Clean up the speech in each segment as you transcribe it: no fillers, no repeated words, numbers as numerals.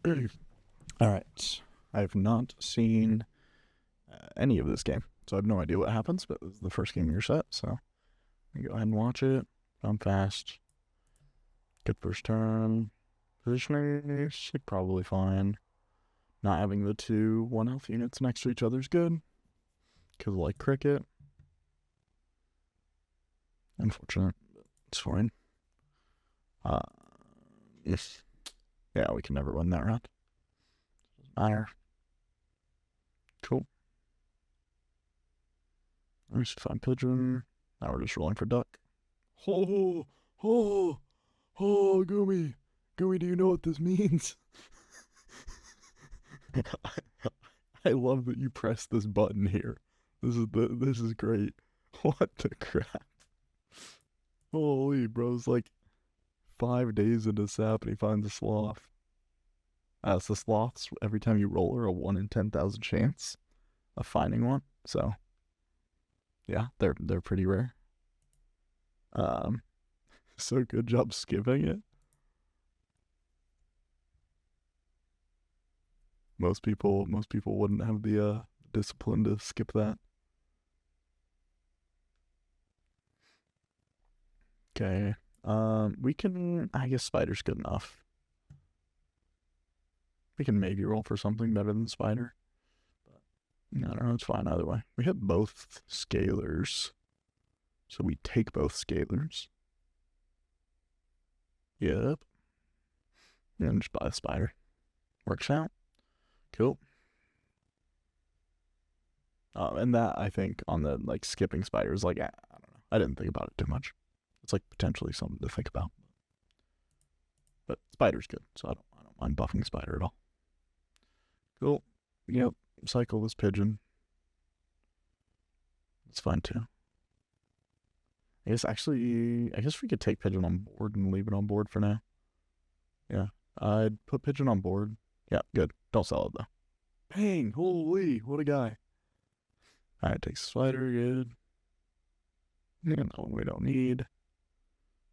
Alright. I have not seen any of this game, so I have no idea what happens, but this is the first game in your set, so you go ahead and watch it. I'm fast. Good first turn. Positioning is probably fine. Not having the two 1 health units next to each other is good, because like cricket. Unfortunate, but it's fine. Yes. Yeah, we can never win that round. Doesn't matter. Cool. Let's find pigeon. Now we're just rolling for duck. Oh, oh, oh, Goomy. Goomy, do you know what this means? I love that you press this button here. This is great. What the crap? Holy, bro's like 5 days into sap and he finds a sloth. So sloths, every time you roll, are a 1 in 10,000 chance of finding one. So yeah, they're pretty rare. So good job skipping it. Most people wouldn't have the discipline to skip that. Okay. We can. I guess spider's good enough. We can maybe roll for something better than spider. But I don't know. It's fine either way. We hit both scalars, so we take both scalars. Yep. And just buy a spider. Works out. Cool. And that, I think, on the like skipping spiders, like I don't know. I didn't think about it too much. It's like potentially something to think about. But spider's good, so I don't mind buffing spider at all. Cool. Yep. Cycle this pigeon. It's fine too. I guess we could take pigeon on board and leave it on board for now. Yeah. I'd put pigeon on board. Yeah, good. Don't sell it though. Bang! Holy, what a guy. Alright, take spider, good. Yeah, that one we don't need.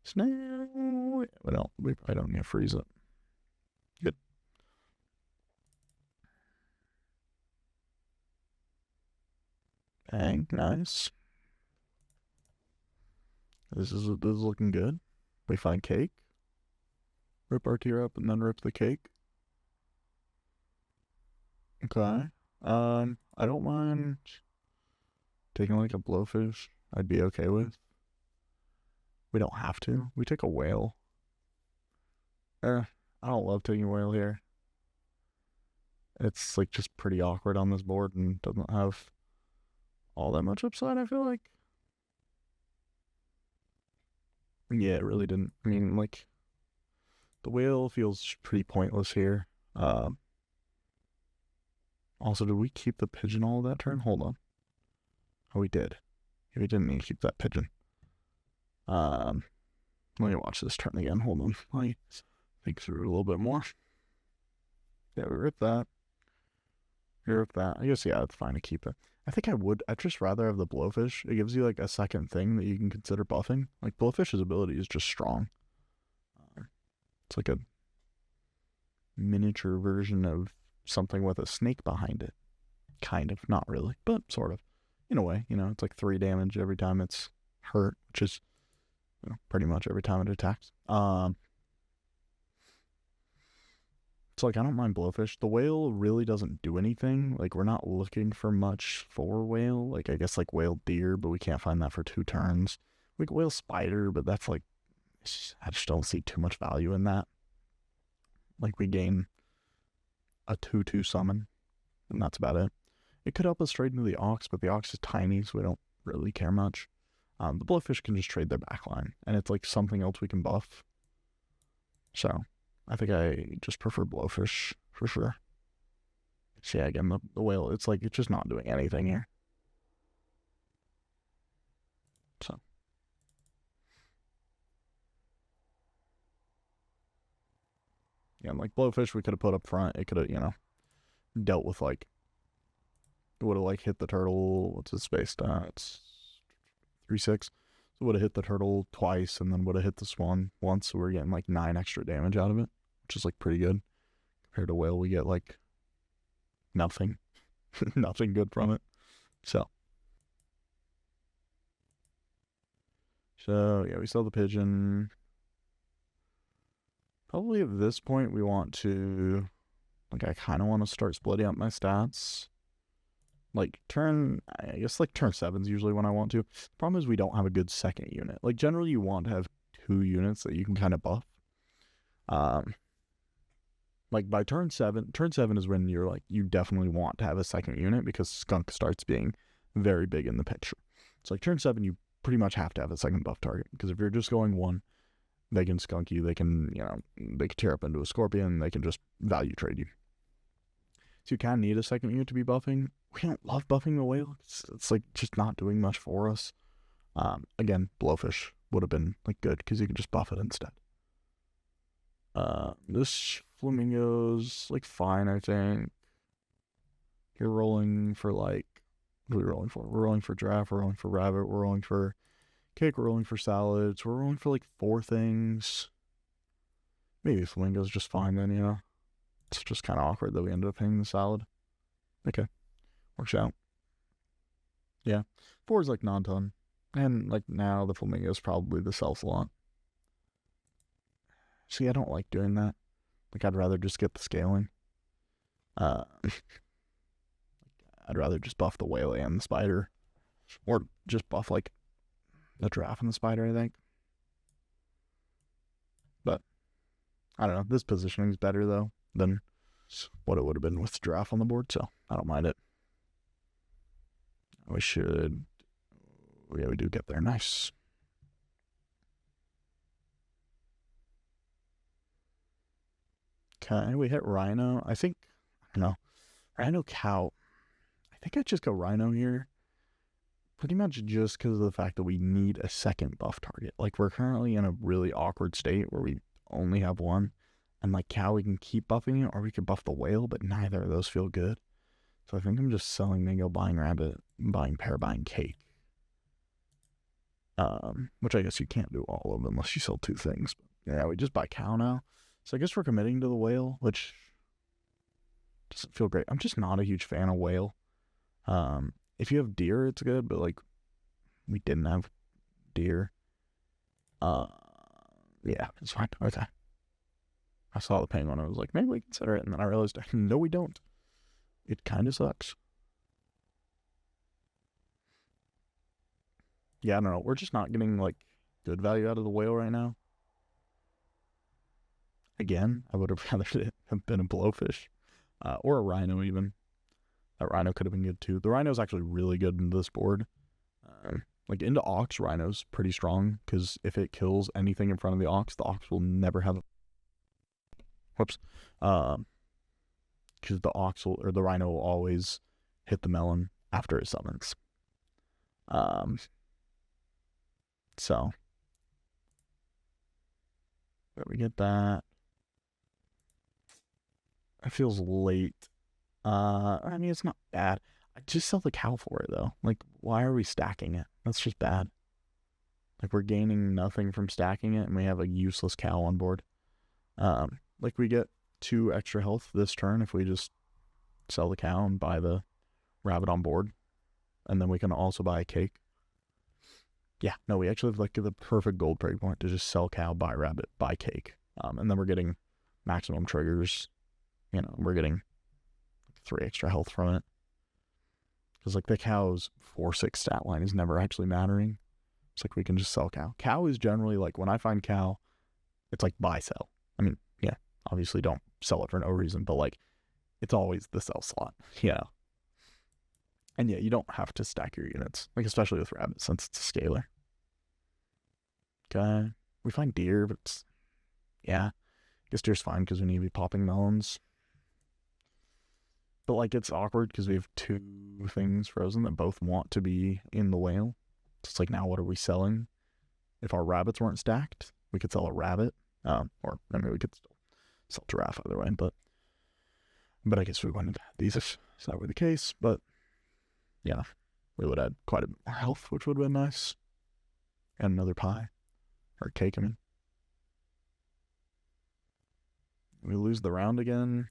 Snail. We probably don't need to freeze it. Good. Bang, nice. This is looking good. We find cake. Rip our tier up and then rip the cake. Okay. I don't mind taking like a blowfish. I'd be okay with. We don't have to. We take a whale. I don't love taking a whale here. It's like just pretty awkward on this board and doesn't have all that much upside, I feel like. Yeah, it really didn't. I mean, like, the whale feels pretty pointless here. Also, did we keep the pigeon all that turn? Hold on. Oh, we did. Yeah, we didn't need to keep that pigeon. Let me watch this turn again. Hold on. Let me think through it a little bit more. Yeah, we ripped that. We ripped that. I guess, yeah, it's fine to keep it. I think I'd just rather have the blowfish. It gives you, like, a second thing that you can consider buffing. Like, blowfish's ability is just strong. It's like a miniature version of something with a snake behind it. Kind of. Not really, but sort of. In a way, it's like 3 damage every time it's hurt, which is pretty much every time it attacks. So, like, I don't mind blowfish. The whale really doesn't do anything. Like, we're not looking for much for whale. Like, I guess, like, whale deer, but we can't find that for 2 turns. We can whale spider, but that's, like, I just don't see too much value in that. Like, we gain a 2/2 summon, and that's about it. It could help us trade into the ox, but the ox is tiny, so we don't really care much. The blowfish can just trade their backline, and it's like something else we can buff. So, I think I just prefer blowfish for sure. So yeah, again, the whale, it's like, it's just not doing anything here. So. Yeah, and like blowfish we could have put up front. It could have, dealt with like, it would have like hit the turtle, what's his space stats? 3/6. So would have hit the turtle twice and then would have hit the swan once, so we're getting like 9 extra damage out of it, which is like pretty good Compared to whale, we get like nothing. Nothing good from it. So yeah, we sell the pigeon. Probably at this point we want to, like, I kind of want to start splitting up my stats. Like I guess like turn 7's usually when I want to. The problem is we don't have a good second unit. Like generally you want to have 2 units that you can kind of buff. Like by turn 7 is when you're like, you definitely want to have a second unit because skunk starts being very big in the picture. So like turn 7, you pretty much have to have a second buff target, because if you're just going 1, they can skunk you, they can, they can tear up into a scorpion, they can just value trade you. So you kind of need a second unit to be buffing. We don't love buffing the whale. It's like just not doing much for us. Again, blowfish would have been like good because you could just buff it instead. This flamingo's like fine, I think. You're rolling for like, what are we rolling for? We're rolling for giraffe, we're rolling for rabbit, we're rolling for cake, we're rolling for salads, we're rolling for like 4 things. Maybe flamingo's just fine then, It's just kind of awkward that we ended up paying the salad. Okay. Works out. Yeah. 4 is like non-ton. And like now the flamingo is probably the sell slot. See, I don't like doing that. Like I'd rather just get the scaling. I'd rather just buff the whale and the spider. Or just buff like the giraffe and the spider, I think. But I don't know. This positioning is better though than what it would have been with the giraffe on the board, so I don't mind it. We should. Yeah, we do get there. Nice. Okay, we hit rhino. I think, I don't know. Rhino cow. I think I'd just go rhino here. Pretty much just because of the fact that we need a second buff target. Like, we're currently in a really awkward state where we only have 1. And like cow, we can keep buffing it, or we could buff the whale, but neither of those feel good. So I think I'm just selling mango, buying rabbit, buying pear, buying cake. Which I guess you can't do all of them unless you sell 2 things. But yeah, we just buy cow now. So I guess we're committing to the whale, which doesn't feel great. I'm just not a huge fan of whale. If you have deer, it's good, but like we didn't have deer. Yeah, it's fine. Okay. I saw the penguin. I was like, maybe we consider it, and then I realized, no, we don't. It kind of sucks. Yeah, I don't know. We're just not getting like good value out of the whale right now. Again, I would have rather it have been a blowfish, or a rhino even. That rhino could have been good too. The rhino is actually really good into this board. Like into ox, rhino's pretty strong because if it kills anything in front of the ox will never have. Whoops. Because the ox or the rhino will always hit the melon after it summons. So where we get that. It feels late. I mean, it's not bad. I just sell the cow for it though. Like, why are we stacking it? That's just bad. Like, we're gaining nothing from stacking it, and we have a useless cow on board. Like, we get 2 extra health this turn if we just sell the cow and buy the rabbit on board, and then we can also buy a cake. Yeah, no, we actually have like the perfect gold break point to just sell cow, buy rabbit, buy cake, and then we're getting maximum triggers. We're getting 3 extra health from it. Because like the cow's 4/6 stat line is never actually mattering. It's like we can just sell cow. Cow is generally like, when I find cow, it's like buy sell. I mean, yeah, obviously don't sell it for no reason, but like it's always the sell slot. And yeah, you don't have to stack your units, like especially with rabbit since it's a scalar. Okay, we find deer, but it's, yeah, I guess deer's fine because we need to be popping melons. But like it's awkward because we have 2 things frozen that both want to be in the whale. So it's like, now what are we selling? If our rabbits weren't stacked, we could sell a rabbit. Or I mean, we could still sell giraffe either way. But I guess we wouldn't have had these if that were the case. But yeah, we would add quite a bit more health, which would have been nice. And another pie. Or cake, I mean. We lose the round again.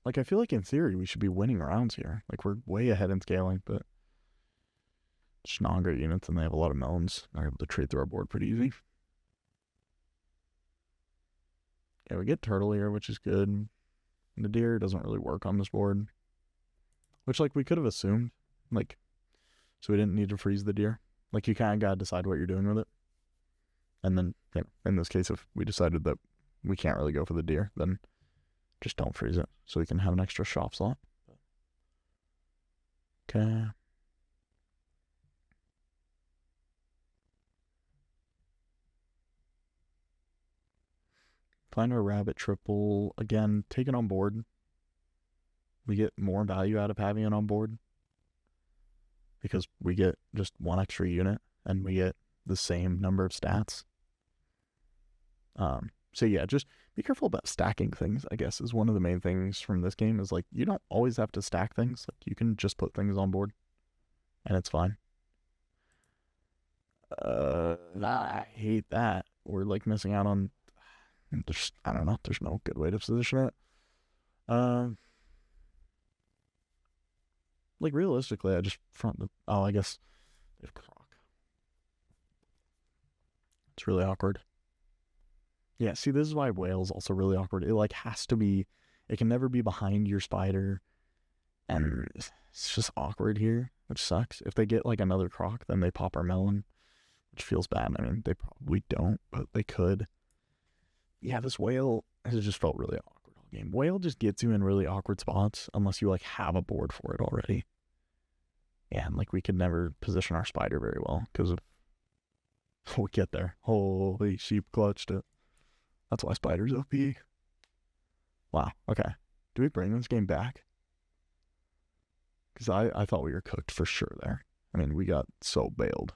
Like, I feel like in theory we should be winning rounds here. Like, we're way ahead in scaling, but just non-great units, and they have a lot of melons. They're able to trade through our board pretty easy. Yeah, we get turtle here, which is good. And the deer doesn't really work on this board, which, like, we could have assumed. Like, so we didn't need to freeze the deer. Like, you kind of got to decide what you're doing with it. And then, you know, in this case, if we decided that we can't really go for the deer, then just don't freeze it so we can have an extra shop slot. Okay. Find our rabbit triple. Again, take it on board. We get more value out of having it on board because we get just one extra unit and we get the same number of stats. So yeah, just be careful about stacking things, I guess, is one of the main things from this game. Is like, you don't always have to stack things. Like, you can just put things on board and it's fine. I hate that. We're like missing out on, I don't know, there's no good way to position it. Like, realistically, I just front the, oh, I guess there's Croc. It's really awkward. Yeah, see, this is why whale's also really awkward. It, like, has to be, it can never be behind your spider, and it's just awkward here, which sucks. If they get, like, another Croc, then they pop our melon, which feels bad. I mean, they probably don't, but they could. Yeah, this whale has just felt really awkward all game. Whale just gets you in really awkward spots unless you, like, have a board for it already. Yeah, and, like, we could never position our spider very well because of, we get there. Holy, sheep clutched it. That's why spider's OP. Wow, okay. Do we bring this game back? Because I thought we were cooked for sure there. I mean, we got so bailed.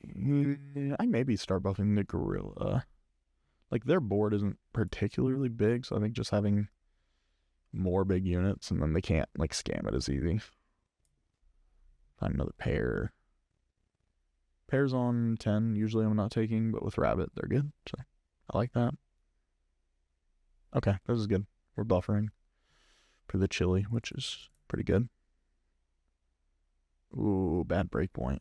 I maybe start buffing the gorilla. Like, their board isn't particularly big, so I think just having more big units, and then they can't, like, scam it as easy. Find another pair. Pairs on 10, usually I'm not taking, but with rabbit, they're good. So I like that. Okay, this is good. We're buffering for the chili, which is pretty good. Ooh, bad breakpoint.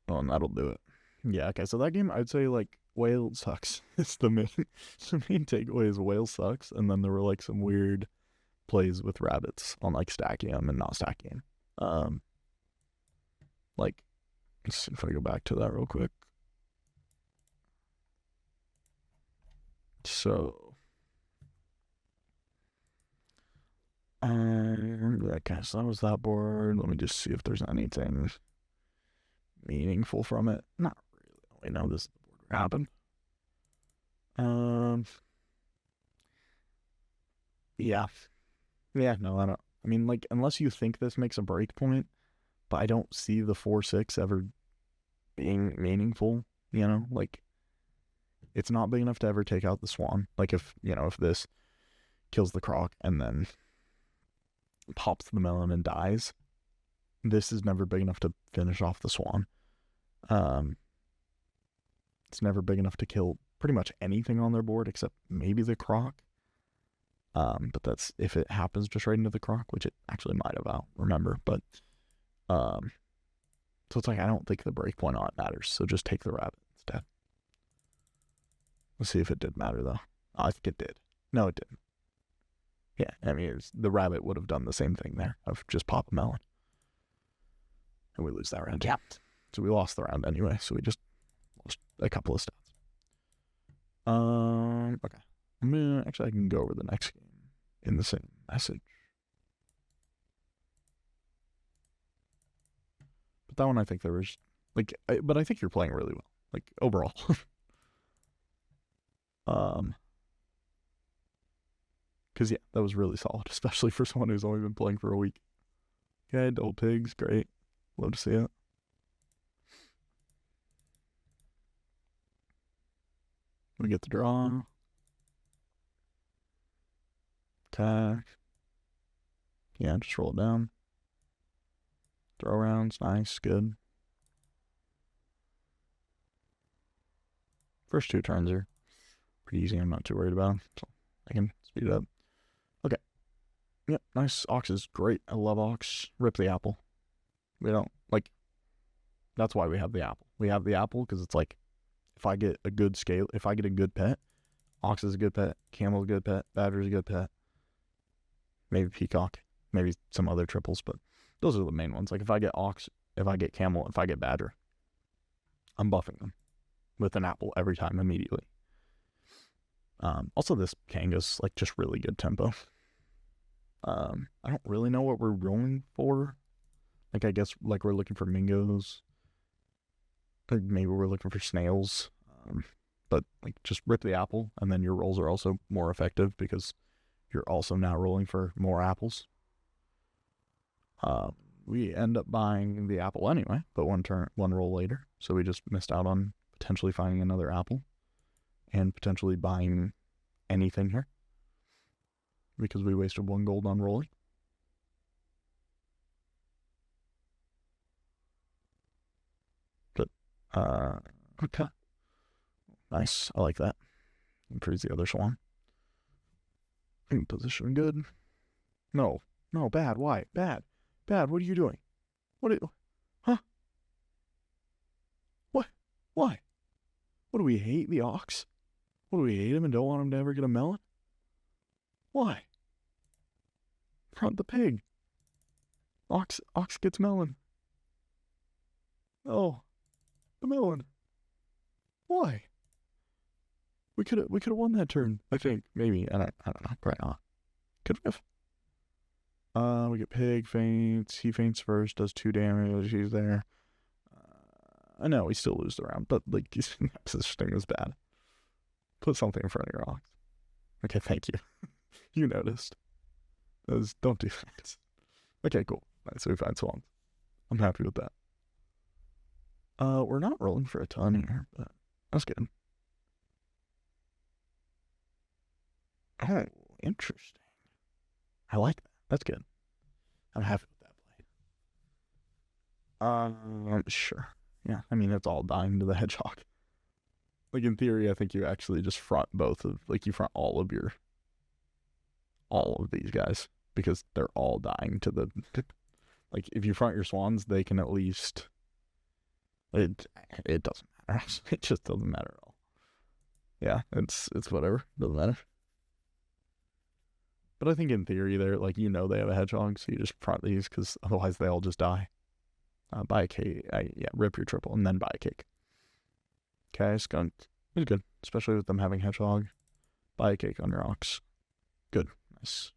Oh, and that'll do it. Yeah, okay, so that game, I'd say, like, whale sucks. It's the main takeaway is whale sucks, and then there were, like, some weird plays with rabbits on, like, stacking them and not stacking them. Like, let's see if I go back to that real quick. So, okay, so that was that board. Let me just see if there's anything meaningful from it. Not really. We know this is the board where it happened. Yeah. Yeah, no, I don't. I mean, like, unless you think this makes a break point, but I don't see the 4-6 ever being meaningful, you know? Like, it's not big enough to ever take out the swan. Like, if, you know, if this kills the croc and then pops the melon and dies, this is never big enough to finish off the swan. It's never big enough to kill pretty much anything on their board except maybe the croc. But that's if it happens just right into the croc, which it actually might have, I'll remember. But so it's like, I don't think the breakpoint on it matters. So just take the rabbit instead. Let's see if it did matter though. Oh, I think it did. No, it didn't. Yeah, I mean, the rabbit would have done the same thing there of just pop a melon. And we lose that round. Yeah. So we lost the round anyway. So we just lost a couple of stats. Okay. Actually, I can go over the next game in the same message. But that one, I think there was, like, but I think you're playing really well, like, overall. Because, yeah, that was really solid, especially for someone who's only been playing for a week. Okay, double pigs, great. Love to see it. We get the draw. Attack. Yeah, just roll it down. Throw rounds, nice, good. First two turns are pretty easy. I'm not too worried about them, so I can speed it up. Okay. Yep, nice. Ox is great. I love Ox. Rip the apple. We don't, like, that's why we have the apple. We have the apple because it's like, if I get a good scale, if I get a good pet, Ox is a good pet, Camel's a good pet, Badger's a good pet, maybe Peacock, maybe some other triples, but those are the main ones. Like if I get Ox, if I get Camel, if I get Badger, I'm buffing them with an apple every time immediately. Also, this Kanga's like just really good tempo. I don't really know what we're rolling for. Like I guess like we're looking for Mingos. Or maybe we're looking for snails. But like just rip the apple, and then your rolls are also more effective because you're also now rolling for more apples. We end up buying the apple anyway, but one roll later, so we just missed out on potentially finding another apple and potentially buying anything here because we wasted 1 gold on rolling. But okay. Nice. I like that. Improves the other swan. Position good. No. No, bad. Why? Bad. Bad. What are you doing? Huh? What? Why? What, do we hate the ox? What, do we hate him and don't want him to ever get a melon? Why? Front the pig. Ox gets melon. Oh. The melon. Why? We could have won that turn, I think. Maybe. I don't know. Probably not. Could we have? We get pig, faints. He faints first, does 2 damage. He's there. I know we still lose the round, but like this thing was bad. Put something in front of your ox. Okay, thank you. You noticed. Don't do that. Okay, cool. Nice, so we find swans. I'm happy with that. We're not rolling for a ton here, but that's good. Oh, interesting. I like that. That's good. I'm happy with that play. Sure. Yeah, I mean, it's all dying to the hedgehog. Like, in theory, I think you actually just front you front all of these guys, because they're all dying to the, like, if you front your swans, they can at least, it doesn't matter. It just doesn't matter at all. Yeah, it's whatever. Doesn't matter. But I think in theory, they're like, they have a hedgehog, so you just front these, because otherwise they all just die. Buy a cake. Rip your triple and then buy a cake. Okay, skunk is good, especially with them having hedgehog. Buy a cake on your ox. Good, nice.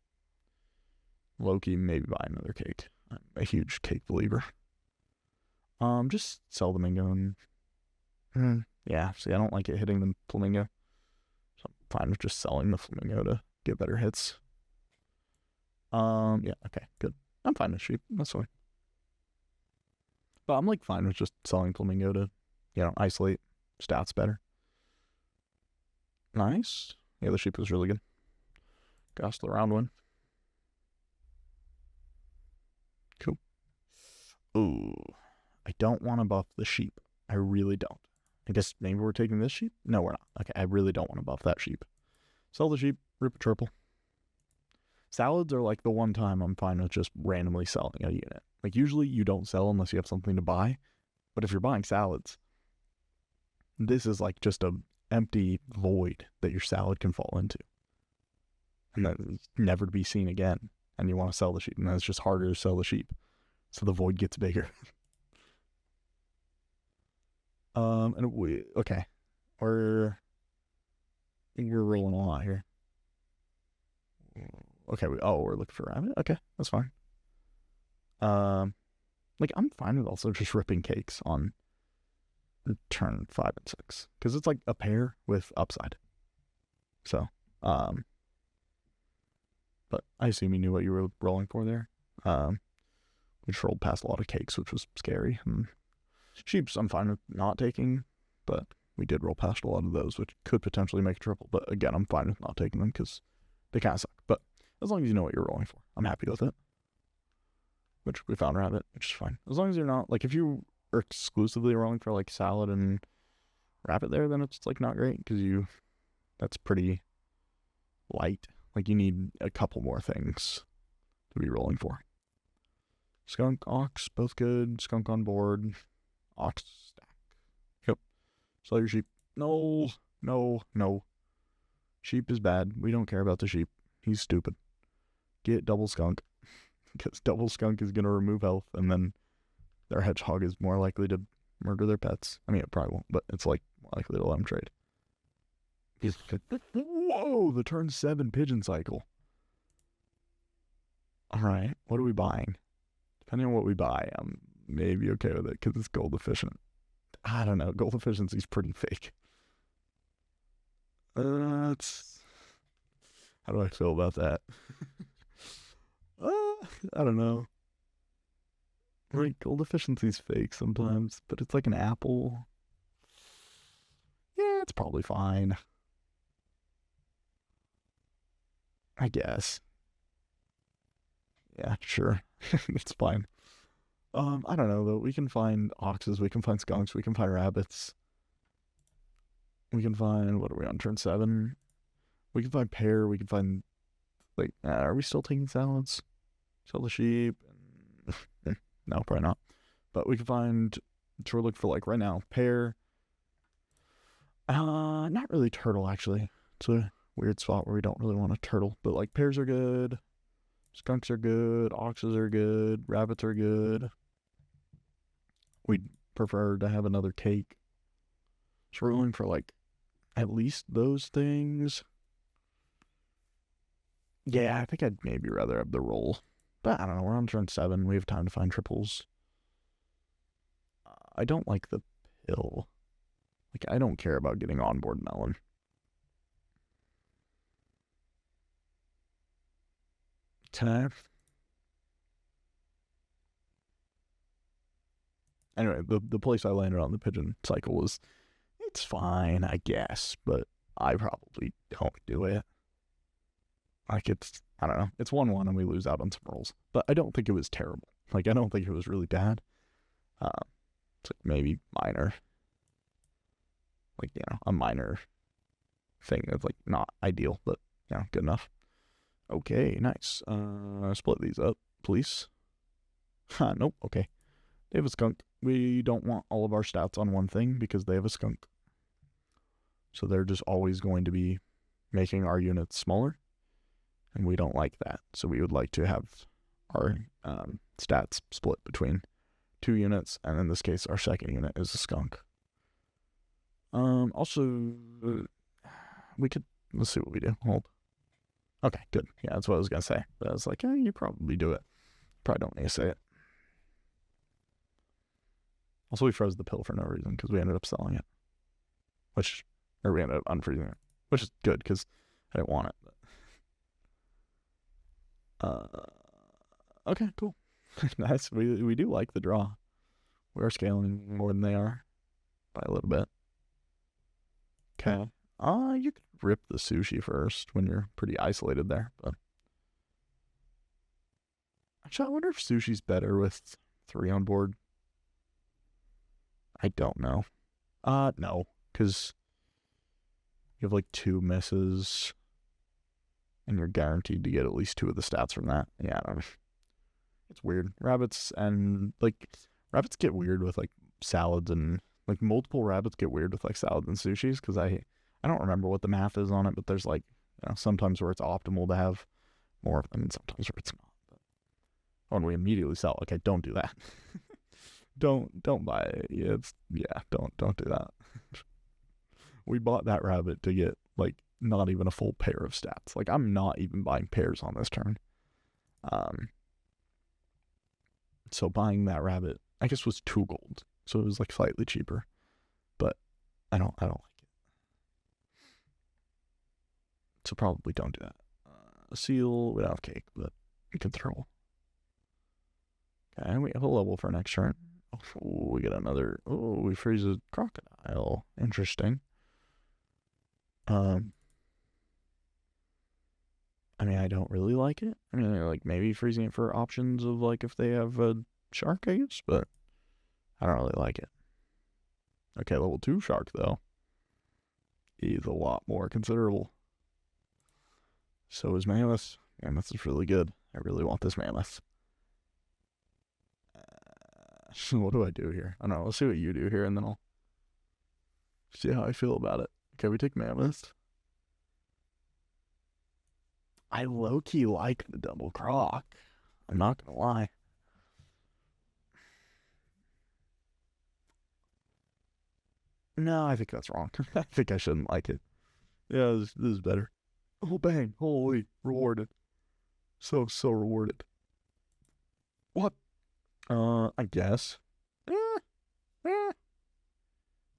Loki, maybe buy another cake. I'm a huge cake believer. Just sell the Mingo and yeah. See, I don't like it hitting the flamingo, so I'm fine with just selling the flamingo to get better hits. Yeah, okay, good. I'm fine with sheep. That's fine. But I'm like fine with just selling flamingo to, isolate stats better. Nice. Yeah, the sheep was really good. Gosh, the round one. Cool. Ooh, I don't want to buff the sheep. I really don't. I guess maybe we're taking this sheep? No, we're not. Okay, I really don't want to buff that sheep. Sell the sheep, rip a triple. Salads are like the one time I'm fine with just randomly selling a unit. Like usually you don't sell unless you have something to buy. But if you're buying salads, this is like just a empty void that your salad can fall into. And then never to be seen again. And you want to sell the sheep. And then it's just harder to sell the sheep. So the void gets bigger. Okay. We're rolling a lot here. Okay, we're looking for rabbit. Okay, that's fine. Like I'm fine with also just ripping cakes on turn 5 and 6 because it's like a pair with upside. So, but I assume you knew what you were rolling for there. We just rolled past a lot of cakes, which was scary. And sheeps, I'm fine with not taking, but we did roll past a lot of those, which could potentially make a triple. But again, I'm fine with not taking them because they kind of suck. But as long as you know what you're rolling for, I'm happy with it. Which we found rabbit, which is fine. As long as you're not, like, if you are exclusively rolling for, like, salad and rabbit there, then it's, like, not great, because you That's pretty light. Like, you need a couple more things to be rolling for. Skunk, ox, both good. Skunk on board. Ox stack. Yep. Sell your sheep. No, no, no. Sheep is bad. We don't care about the sheep. He's stupid. Get double skunk. Because double skunk is going to remove health, and then their hedgehog is more likely to murder their pets. I mean, it probably won't, but it's like more likely to let them trade. Whoa, the turn 7 pigeon cycle. Alright, what are we buying? Depending on what we buy, I'm maybe okay with it because it's gold efficient. I don't know, gold efficiency is pretty fake. It's... How do I feel about that? I don't know. Like, gold efficiency's fake sometimes, but it's like an apple. Yeah, it's probably fine. I guess. Yeah, sure. It's fine. I don't know though. We can find oxes, we can find skunks, we can find rabbits. We can find, what are we on turn 7? We can find pear, we can find, like, are we still taking salads? Sell the sheep? No, probably not. But we can find, so we're looking for, like, right now, pear. Not really turtle, actually. It's a weird spot where we don't really want a turtle. But, like, pears are good. Skunks are good. Oxes are good. Rabbits are good. We'd prefer to have another cake. So we're looking for, like, at least those things. Yeah, I think I'd maybe rather have the roll. But I don't know, we're on turn 7. We have time to find triples. I don't like the pill. Like, I don't care about getting onboard melon. Anyway, the place I landed on the pigeon cycle was, it's fine, I guess, but I probably don't do it. Like, it's, I don't know, it's 1-1 and we lose out on some rolls. But I don't think it was terrible. Like, I don't think it was really bad. It's like maybe minor. Like, you know, a minor thing that's like not ideal, but, you know, good enough. Okay, nice. Split these up, please. Nope, okay. They have a skunk. We don't want all of our stats on one thing because they have a skunk. So they're just always going to be making our units smaller. And we don't like that. So we would like to have our stats split between 2 units. And in this case, our second unit is a skunk. Also, we could, let's see what we do. Hold. Okay, good. Yeah, that's what I was going to say. But I was like, you probably do it. Probably don't need to say it. Also, we froze the pill for no reason because we ended up selling it. Or we ended up unfreezing it. Which is good because I didn't want it. But, okay, cool. Nice. We do like the draw. We are scaling more than they are by a little bit. Okay. You could rip the sushi first when you're pretty isolated there, but actually I wonder if sushi's better with 3 on board. I don't know. No, because you have like 2 misses and you're guaranteed to get at least 2 of the stats from that. Yeah, I don't know. It's weird. Rabbits get weird with like salads and like multiple rabbits get weird with like salads and sushis because I don't remember what the math is on it, but there's like, you know, sometimes where it's optimal to have more. I mean, sometimes where it's not. But when we immediately sell, okay, don't do that. don't buy it. Don't do that. We bought that rabbit to get like not even a full pair of stats. Like, I'm not even buying pairs on this turn. So buying that rabbit, I guess, was 2 gold. So it was like slightly cheaper. But I don't like it. So probably don't do that. A seal, we don't have cake, but we can throw. Okay, and we have a level for next turn. Oh, we get another. Oh, we freeze a crocodile. Interesting. I mean, I don't really like it. I mean, like, maybe freezing it for options of, like, if they have a shark, I guess, but I don't really like it. Okay, level 2 shark, though. is a lot more considerable. So is Mammoth. Mammoth is really good. I really want this Mammoth. What do I do here? I don't know. Let's see what you do here, and then I'll see how I feel about it. Okay, we take Mammoth. I low-key like the double croc. I'm not gonna lie. No, I think that's wrong. I think I shouldn't like it. Yeah, this is better. Oh, bang. Holy. Rewarded. So rewarded. What? I guess. Eh, eh,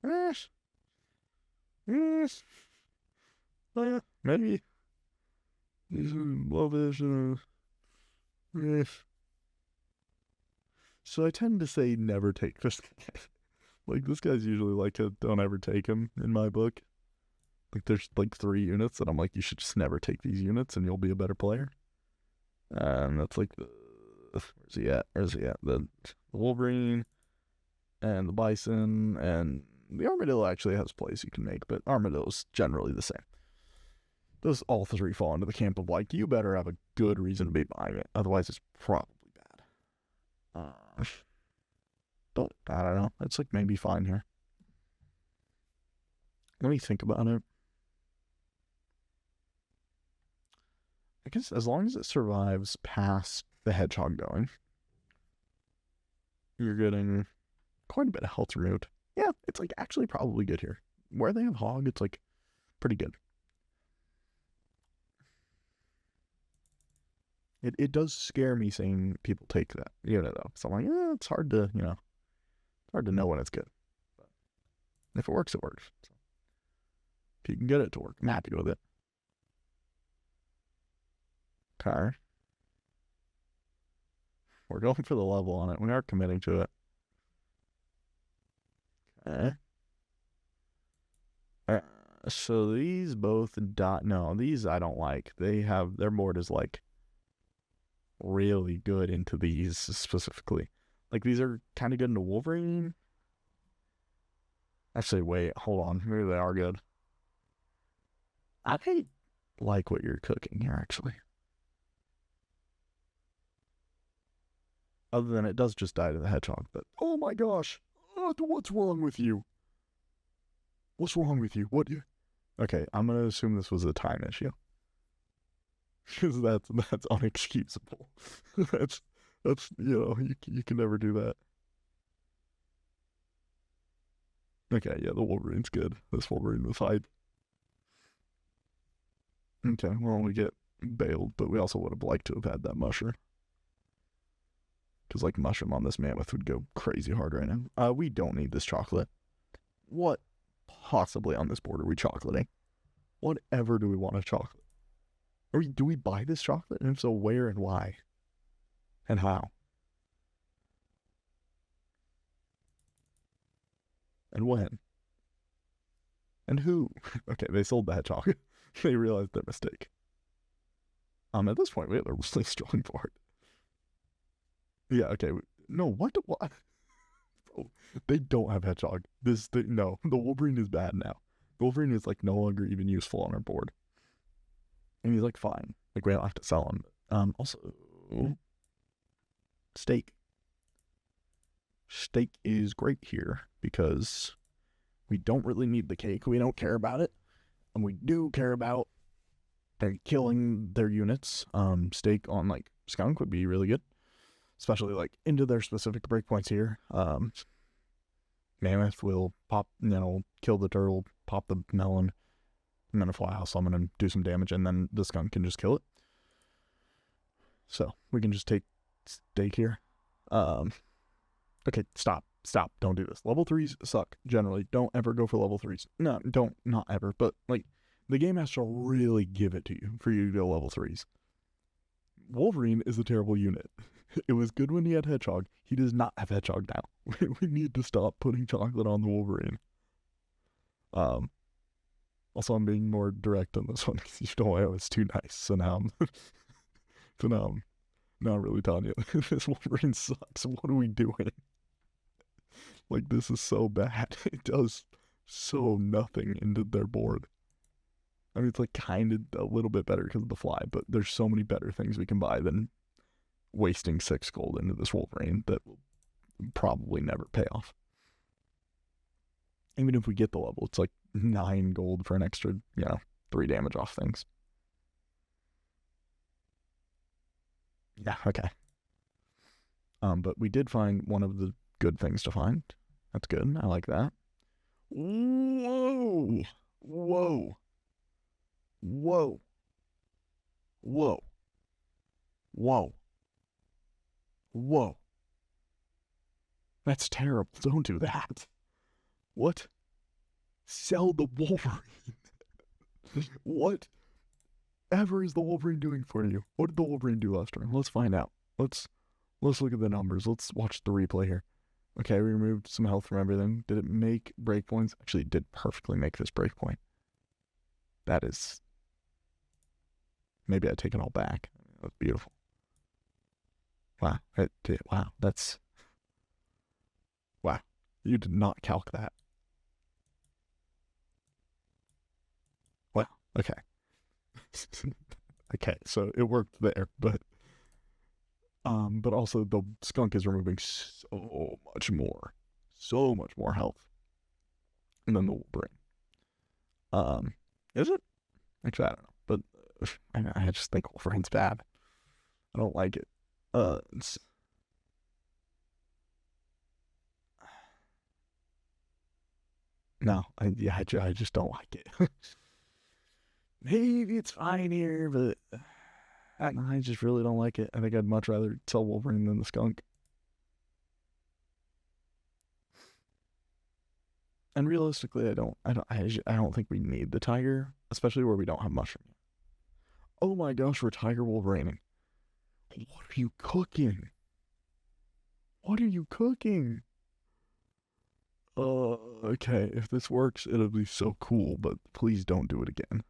eh, eh, maybe. These are lovish. So I tend to say never take this guy. Like, this guy's usually like a don't ever take him in my book. Like, there's like 3 units that I'm like, you should just never take these units and you'll be a better player. And that's like the. Where's he at? The Wolverine and the Bison and the Armadillo actually has plays you can make, but Armadillo's generally the same. Those all 3 fall into the camp of like, you better have a good reason to be buying it, otherwise it's probably bad. But I don't know. It's like maybe fine here. Let me think about it. I guess as long as it survives past the hedgehog going, you're getting quite a bit of health removed. Yeah, it's like actually probably good here. Where they have hog, it's like pretty good. It does scare me seeing people take that unit though. So I'm like, it's hard to, hard to know when it's good. But if it works, it works. So if you can get it to work, I'm happy with it. Okay. We're going for the level on it. We are committing to it. Okay. So these both no, these I don't like. Their board is like really good into these specifically. Like these are kind of good into Wolverine. Actually, wait, hold on. Maybe they are good. I like what you're cooking here, actually. Other than it does just die to the hedgehog, but oh my gosh, what's wrong with you? What's wrong with you? What? Okay, I'm gonna assume this was a time issue, because that's unexcusable. that's you can never do that. Okay, yeah, the Wolverine's good. This Wolverine was hype. Okay, well we get bailed, but we also would have liked to have had that mushroom. Because like mushroom on this mammoth would go crazy hard right now. We don't need this chocolate. What possibly on this board are we chocolating? Whatever do we want a chocolate? Do we buy this chocolate? And if so, where and why? And how? And when? And who? Okay, they sold the hedgehog. They realized their mistake. At this point, we have a really strong board. Yeah, okay. No, what? Bro, they don't have hedgehog. No, the Wolverine is bad now. The Wolverine is like no longer even useful on our board. And he's like fine. Like we don't have to sell him. Also, steak. Steak is great here because we don't really need the cake. We don't care about it. And we do care about killing their units. Steak on like skunk would be really good. Especially like into their specific breakpoints here. Mammoth will pop, kill the turtle, pop the melon, and then a fly house summon and do some damage, and then the skunk can just kill it. So we can just take steak here. Okay, stop, don't do this. Level 3s suck, generally. Don't ever go for level 3s. No, not ever, but like, the game has to really give it to you for you to go level 3s. Wolverine is a terrible unit. It was good when he had Hedgehog. He does not have Hedgehog now. We need to stop putting chocolate on the Wolverine. Also, I'm being more direct on this one because you know I was too nice. So now I'm really telling you, this Wolverine sucks. What are we doing? Like, this is so bad. It does so nothing into their board. I mean, it's like kind of a little bit better because of the fly, but there's so many better things we can buy than wasting 6 gold into this Wolverine that will probably never pay off. Even if we get the level, it's like 9 gold for an extra, 3 damage off things. Yeah, okay. But we did find one of the good things to find. That's good. I like that. Whoa! Whoa! Whoa! Whoa! Whoa! Whoa! That's terrible. Don't do that. What? Sell the Wolverine. What ever is the Wolverine doing for you? What did the Wolverine do last turn? Let's find out. Let's look at the numbers. Let's watch the replay here. Okay, we removed some health from everything. Did it make breakpoints? Actually, it did perfectly make this breakpoint. That is... Maybe I take it all back. That's beautiful. Wow. Wow, that's... Wow. You did not calc that. Wow. Okay. Okay, so it worked there, but also the skunk is removing so much more health than the Wolverine. Is it? Actually, I don't know, but I just think Wolverine's bad. I don't like it. No, I just don't like it. Maybe it's fine here, but I just really don't like it. I think I'd much rather sell Wolverine than the skunk. And realistically, I don't think we need the tiger, especially where we don't have mushroom. Oh my gosh, we're tiger Wolverining. What are you cooking? What are you cooking? Okay, if this works, it'll be so cool, but please don't do it again.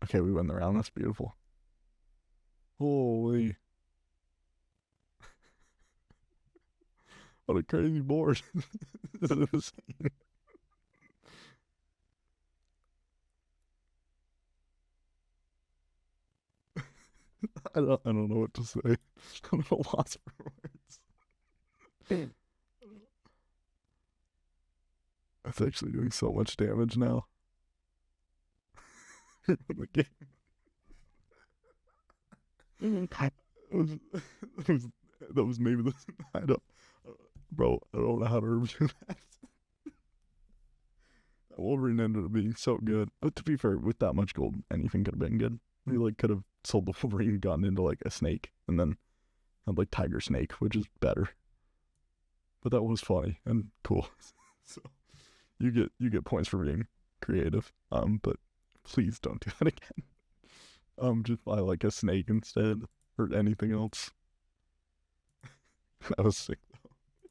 Okay, we win the round. That's beautiful. Holy. What a crazy board. I don't know what to say. I'm at a loss for words. That's actually doing so much damage now. The game. That was maybe the... I don't... Bro, I don't know how to review that. That Wolverine ended up being so good. But to be fair, with that much gold, anything could have been good. We could have sold the Wolverine and gotten into a snake, and then had Tiger Snake, which is better. But that was funny and cool. So you get points for being creative. But please don't do that again. Just buy a snake instead or anything else. That was sick.